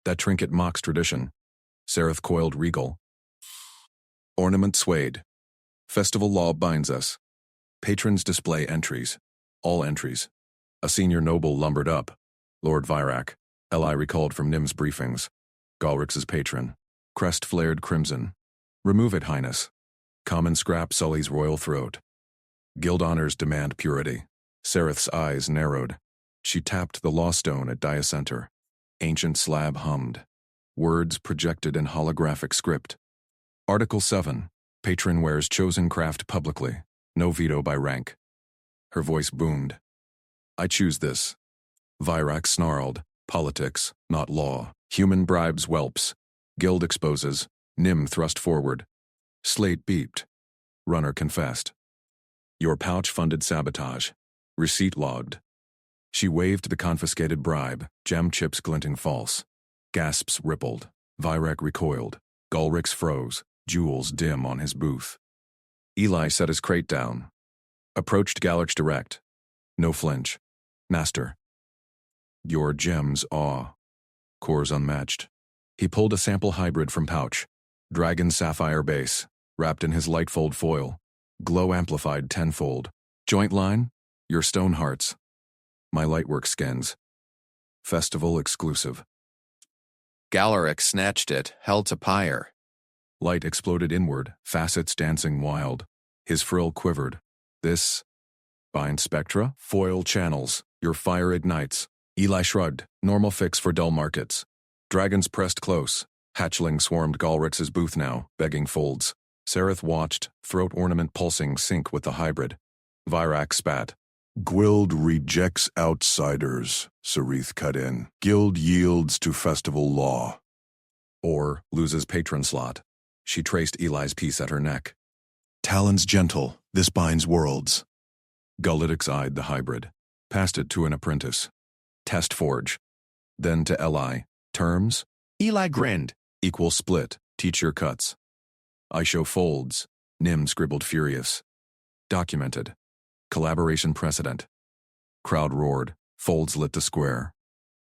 That trinket mocks tradition. Sereth coiled regal. Ornament swayed. Festival law binds us. Patrons display entries. All entries. A senior noble lumbered up. Lord Virak. Eli recalled from Nim's briefings. Galrix's patron. Crest flared crimson. Remove it, Highness. Common scrap sullies royal throat. Guild honors demand purity. Sereth's eyes narrowed. She tapped the law stone at diacenter. Ancient slab hummed. Words projected in holographic script. Article 7. Patron wears chosen craft publicly. No veto by rank. Her voice boomed. I choose this. Virak snarled. Politics, not law. Human bribes whelps. Guild exposes. Nim thrust forward. Slate beeped. Runner confessed. Your pouch funded sabotage. Receipt logged. She waved the confiscated bribe, gem chips glinting false. Gasps rippled. Virek recoiled. Gulrix froze, jewels dim on his booth. Eli set his crate down. Approached Galax direct. No flinch. Master. Your gems awe. Cores unmatched. He pulled a sample hybrid from pouch. Dragon sapphire base, wrapped in his lightfold foil. Glow amplified tenfold. Joint line? Your stone hearts. My lightwork skins. Festival exclusive. Galaric snatched it, held to Pyre. Light exploded inward, facets dancing wild. His frill quivered. This? Bind spectra? Foil channels. Your fire ignites. Eli shrugged. Normal fix for dull markets. Dragons pressed close. Hatchling swarmed Galrix's booth now, begging folds. Sereth watched, throat ornament pulsing sync with the hybrid. Virak spat. Guild rejects outsiders, Sarith cut in. Guild yields to festival law. Or loses patron slot. She traced Eli's piece at her neck. Talon's gentle, this binds worlds. Gullitix eyed the hybrid. Passed it to an apprentice. Test forge. Then to Eli. Terms? Eli grinned. Equal split. Teacher cuts. I show folds. Nim scribbled furious. Documented. Collaboration precedent. Crowd roared. Folds lit the square.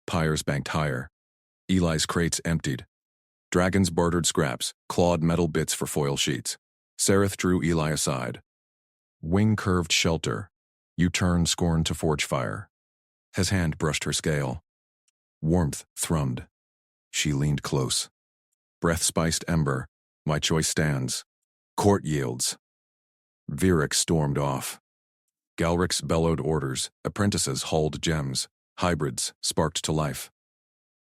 Pyres banked higher. Eli's crates emptied. Dragons bartered scraps, clawed metal bits for foil sheets. Sereth drew Eli aside. Wing curved shelter. You turn scorn to forge fire. His hand brushed her scale. Warmth thrummed. She leaned close. Breath spiced ember. My choice stands. Court yields. Virik stormed off. Galrix bellowed orders. Apprentices hauled gems. Hybrids sparked to life.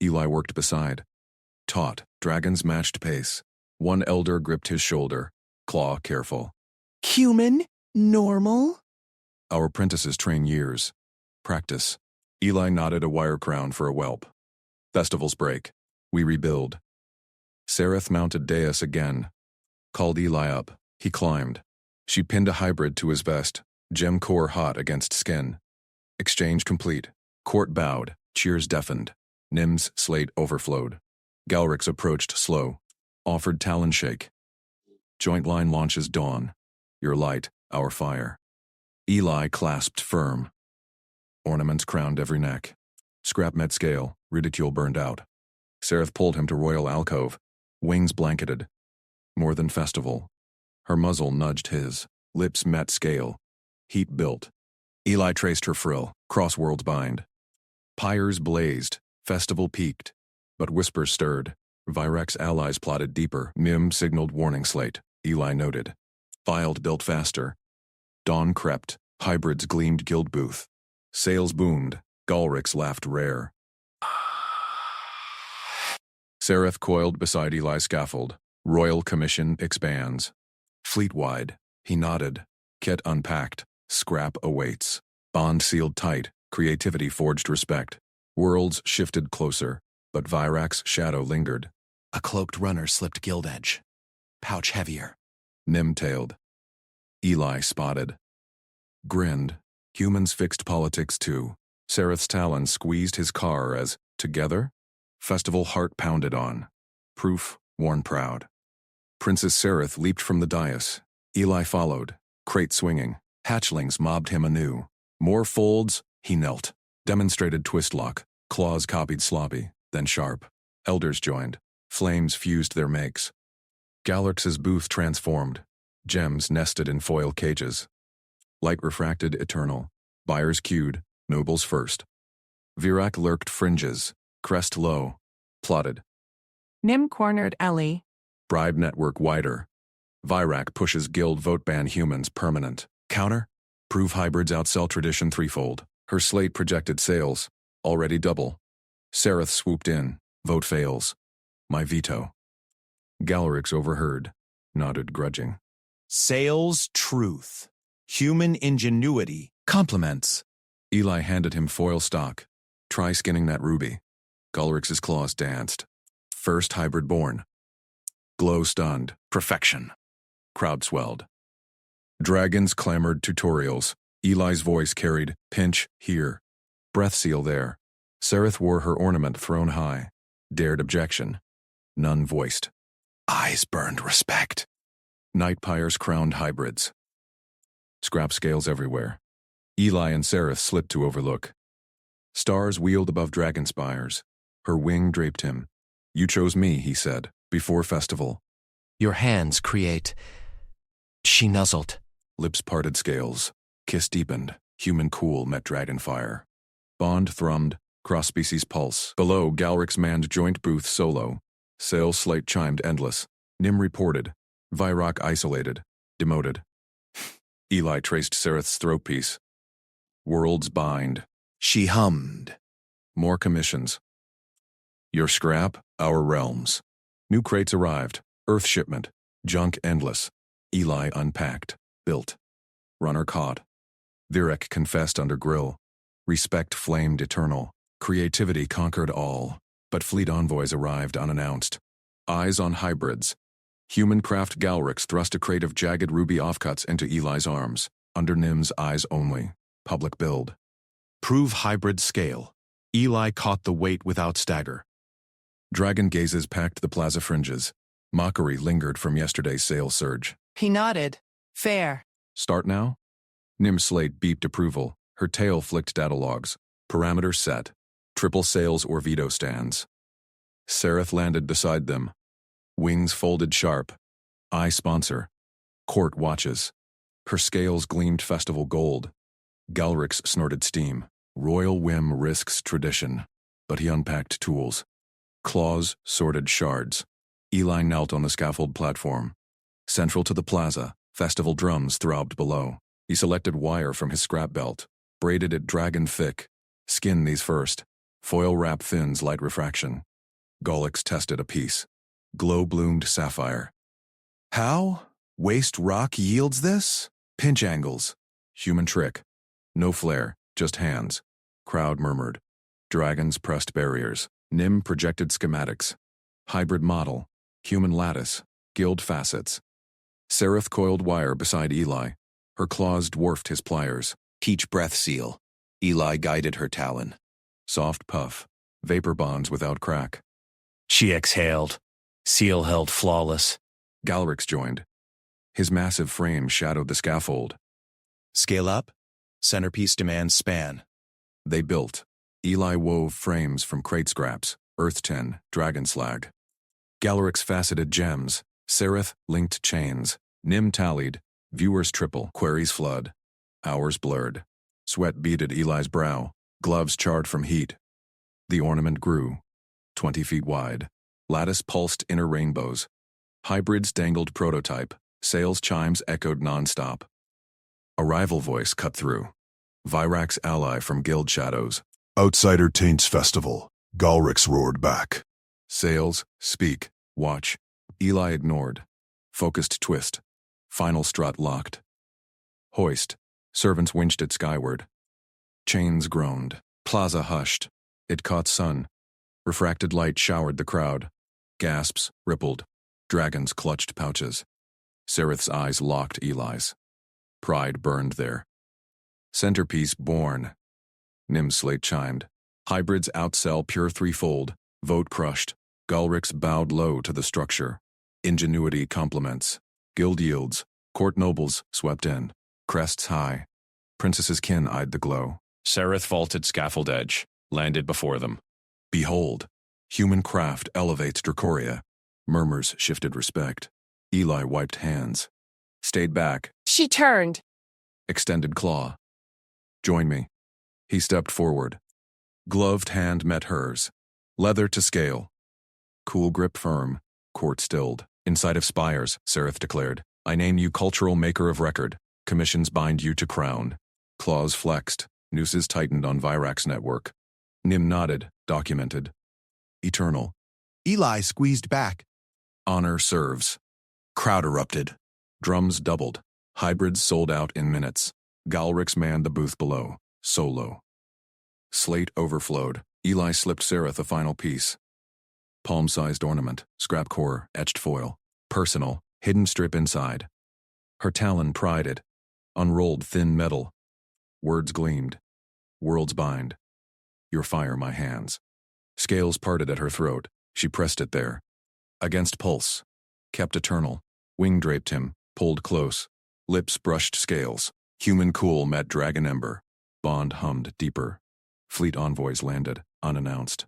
Eli worked beside. Taught. Dragons matched pace. One elder gripped his shoulder. Claw careful. Human? Normal? Our apprentices train years. Practice. Eli nodded a wire crown for a whelp. Festivals break. We rebuild. Sereth mounted dais again. Called Eli up. He climbed. She pinned a hybrid to his vest. Gem core hot against skin. Exchange complete. Court bowed. Cheers deafened. Nim's slate overflowed. Galrix approached slow. Offered talon shake. Joint line launches dawn. Your light, our fire. Eli clasped firm. Ornaments crowned every neck. Scrap met scale, ridicule burned out. Sereth pulled him to royal alcove. Wings blanketed. More than festival. Her muzzle nudged his. Lips met scale. Heat built. Eli traced her frill. Crossworlds bind. Pyres blazed. Festival peaked. But whispers stirred. Virek's allies plotted deeper. Mim signaled warning slate. Eli noted. Filed built faster. Dawn crept. Hybrids gleamed guild booth. Sails boomed. Galrix laughed rare. Sereth coiled beside Eli's scaffold. Royal Commission expands. Fleet-wide. He nodded. Kit unpacked. Scrap awaits. Bond sealed tight. Creativity forged respect. Worlds shifted closer. But Virak's shadow lingered. A cloaked runner slipped guild edge. Pouch heavier. Nim tailed. Eli spotted. Grinned. Humans fixed politics too. Sereth's talon squeezed his car as, together? Festival heart pounded on. Proof, worn proud. Princess Sereth leaped from the dais. Eli followed, crate swinging. Hatchlings mobbed him anew. More folds, he knelt. Demonstrated twist lock. Claws copied sloppy, then sharp. Elders joined. Flames fused their makes. Galrix's booth transformed. Gems nested in foil cages. Light refracted eternal. Buyers queued, nobles first. Virak lurked fringes, crest low. Plotted. Nim cornered Ellie. Bribe network wider. Virak pushes guild vote ban humans permanent. Counter? Prove hybrids outsell tradition threefold. Her slate projected sales. Already double. Sereth swooped in. Vote fails. My veto. Galrix overheard. Nodded grudging. Sales truth. Human ingenuity. Compliments. Eli handed him foil stock. Try skinning that ruby. Galrix's claws danced. First hybrid born. Glow stunned. Perfection. Crowd swelled. Dragons clamored tutorials. Eli's voice carried, pinch, here. Breath seal there. Sereth wore her ornament thrown high. Dared objection. None voiced. Eyes burned respect. Night pyres crowned hybrids. Scrap scales everywhere. Eli and Sereth slipped to overlook. Stars wheeled above dragon spires. Her wing draped him. You chose me, he said, before festival. Your hands create. She nuzzled. Lips parted scales. Kiss deepened. Human cool met dragon fire. Bond thrummed. Cross-species pulse. Below, Galric's manned joint booth solo. Sail slate chimed endless. Nim reported. Vyrock isolated. Demoted. Eli traced Sereth's throatpiece. Worlds bind. She hummed. More commissions. Your scrap, our realms. New crates arrived. Earth shipment. Junk endless. Eli unpacked. Built. Runner caught. Virek confessed under grill. Respect flamed eternal. Creativity conquered all. But fleet envoys arrived unannounced. Eyes on hybrids. Human craft Galrix thrust a crate of jagged ruby offcuts into Eli's arms. Under Nim's eyes only. Public build. Prove hybrid scale. Eli caught the weight without stagger. Dragon gazes packed the plaza fringes. Mockery lingered from yesterday's sale surge. He nodded. Fair. Start now? Nim's slate beeped approval. Her tail flicked data logs. Parameter set. Triple sails or veto stands. Sereth landed beside them. Wings folded sharp. Eye sponsor. Court watches. Her scales gleamed festival gold. Galrix snorted steam. Royal whim risks tradition. But he unpacked tools. Claws sorted shards. Eli knelt on the scaffold platform. Central to the plaza, festival drums throbbed below. He selected wire from his scrap belt. Braided it dragon thick. Skin these first. Foil wrap fins light refraction. Galrix tested a piece. Glow bloomed sapphire. How? Waste rock yields this? Pinch angles. Human trick. No flare, just hands. Crowd murmured. Dragons pressed barriers. Nim projected schematics. Hybrid model. Human lattice. Guild facets. Sereth coiled wire beside Eli. Her claws dwarfed his pliers. Teach breath seal. Eli guided her talon. Soft puff. Vapor bonds without crack. She exhaled. Seal held flawless. Galrix joined. His massive frame shadowed the scaffold. Scale up. Centerpiece demands span. They built. Eli wove frames from crate scraps, earth tin, dragon slag. Galrix faceted gems. Sereth linked chains. Nim tallied. Viewers triple. Queries flood. Hours blurred. Sweat beaded Eli's brow. Gloves charred from heat. The ornament grew. 20 feet wide. Lattice pulsed inner rainbows. Hybrids dangled prototype. Sales chimes echoed nonstop. A rival voice cut through. Vyrak's ally from Guild Shadows. Outsider taints festival. Galrix roared back. Sales, speak, watch. Eli ignored. Focused twist. Final strut locked. Hoist. Servants winched it skyward. Chains groaned. Plaza hushed. It caught sun. Refracted light showered the crowd. Gasps rippled. Dragons clutched pouches. Sereth's eyes locked Eli's. Pride burned there. Centerpiece born. Nim's slate chimed. Hybrids outsell pure threefold. Vote crushed. Galrix bowed low to the structure. Ingenuity compliments. Guild yields. Court nobles swept in. Crests high. Princess's kin eyed the glow. Sereth vaulted scaffold edge. Landed before them. Behold. Human craft elevates Dracoria. Murmurs shifted respect. Eli wiped hands. Stayed back. She turned. Extended claw. Join me. He stepped forward. Gloved hand met hers. Leather to scale. Cool grip firm. Court stilled. Inside of spires, Sereth declared. I name you cultural maker of record. Commissions bind you to crown. Claws flexed. Nooses tightened on Vyrak's network. Nim nodded, documented. Eternal. Eli squeezed back. Honor serves. Crowd erupted. Drums doubled. Hybrids sold out in minutes. Galrix manned the booth below. Solo. Slate overflowed. Eli slipped Sereth a final piece. Palm-sized ornament, scrap core, etched foil. Personal, hidden strip inside. Her talon pried it. Unrolled thin metal. Words gleamed. Worlds bind. Your fire, my hands. Scales parted at her throat. She pressed it there. Against pulse. Kept eternal. Wing draped him. Pulled close. Lips brushed scales. Human cool met dragon ember. Bond hummed deeper. Fleet envoys landed, unannounced.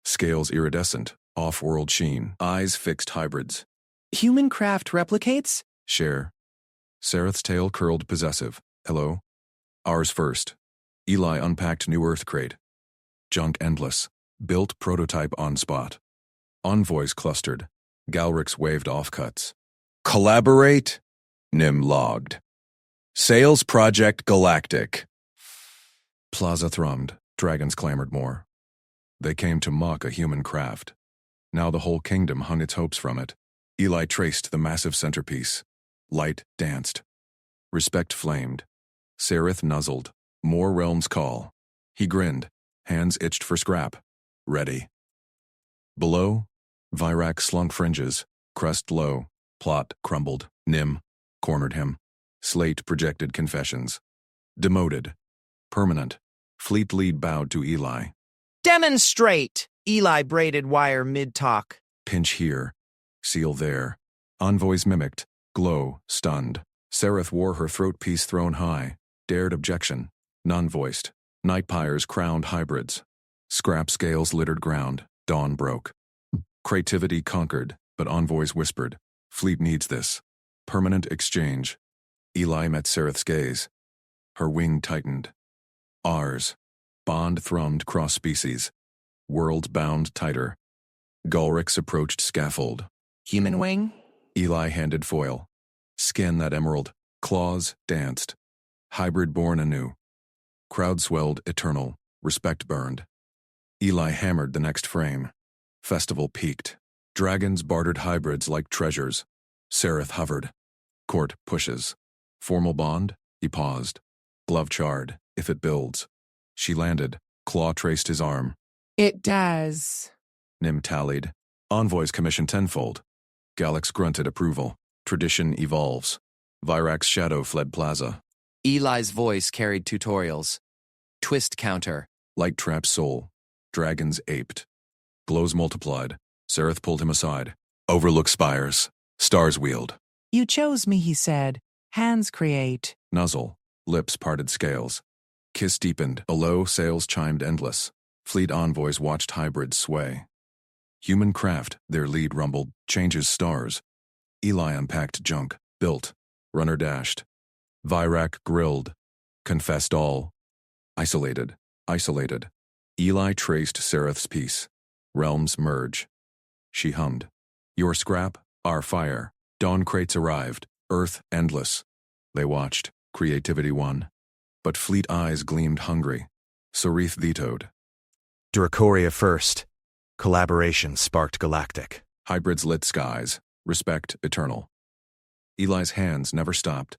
Scales iridescent, off-world sheen. Eyes fixed hybrids. Human craft replicates? Share. Sereth's tail curled possessive. Hello? Ours first. Eli unpacked new Earth crate. Junk endless. Built prototype on spot. Envoys clustered. Galrix waved offcuts. Collaborate? Nim logged. Sales Project Galactic. Plaza thrummed. Dragons clamored more. They came to mock a human craft. Now the whole kingdom hung its hopes from it. Eli traced the massive centerpiece. Light danced. Respect flamed. Sereth nuzzled. More realms call. He grinned. Hands itched for scrap. Ready. Below, Virak slunk fringes. Crest low. Plot crumbled. Nim cornered him. Slate projected confessions. Demoted. Permanent. Fleet lead bowed to Eli. Demonstrate! Eli braided wire mid-talk. Pinch here. Seal there. Envoys mimicked. Glow, stunned. Sereth wore her throat piece thrown high. Dared objection. None voiced. Night pyres crowned hybrids. Scrap scales littered ground. Dawn broke. Creativity conquered, but envoys whispered. Fleet needs this. Permanent exchange. Eli met Sereth's gaze. Her wing tightened. Ours. Bond thrummed cross-species. Worlds bound tighter. Galrix approached scaffold. Human wing? Eli handed foil. Skin that emerald. Claws danced. Hybrid born anew. Crowd swelled eternal. Respect burned. Eli hammered the next frame. Festival peaked. Dragons bartered hybrids like treasures. Sereth hovered. Court pushes. Formal bond? He paused. Glove charred, if it builds. She landed. Claw traced his arm. It does. Nim tallied. Envoys commission tenfold. Galix grunted approval. Tradition evolves. Virak's shadow fled plaza. Eli's voice carried tutorials. Twist counter. Light trap soul. Dragons aped. Glows multiplied. Sereth pulled him aside. Overlook spires. Stars wheeled. You chose me, he said. Hands create. Nuzzle. Lips parted scales. Kiss deepened. Below, sails chimed endless. Fleet envoys watched hybrids sway. Human craft, their lead rumbled, changes stars. Eli unpacked junk, built. Runner dashed. Virak grilled. Confessed all. Isolated. Isolated. Eli traced Sereth's piece. Realms merge. She hummed. Your scrap, our fire. Dawn crates arrived. Earth endless. They watched. Creativity won. But fleet eyes gleamed hungry. Sarith vetoed. Dracoria first. Collaboration sparked galactic. Hybrids lit skies. Respect eternal. Eli's hands never stopped.